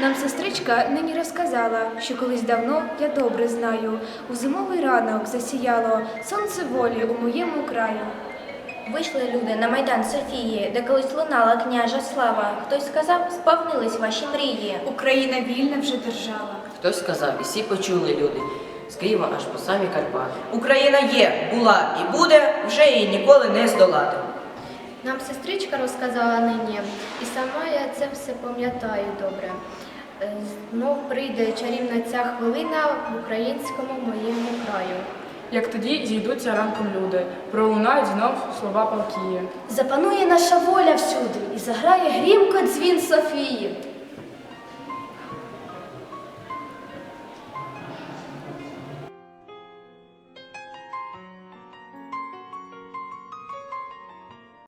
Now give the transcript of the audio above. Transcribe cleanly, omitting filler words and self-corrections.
Нам сестричка нині розказала, що колись давно, я добре знаю, у зимовий ранок засіяло сонце волі у моєму краю. Вийшли люди на майдан Софії, де колись лунала княжа слава. Хтось сказав, сповнились ваші мрії. Україна вільна вже держава. Хтось сказав, і всі почули люди, з Києва аж по самі Карпати. Україна є, була і буде, вже її ніколи не здолати. Нам сестричка розказала нині, і сама я це все пам'ятаю добре. Знов прийде чарівна ця хвилина в українському моєму краю. Як тоді зійдуться ранком люди, пролунають знов слова палкії. Запанує наша воля всюди і заграє грімко дзвін Софії.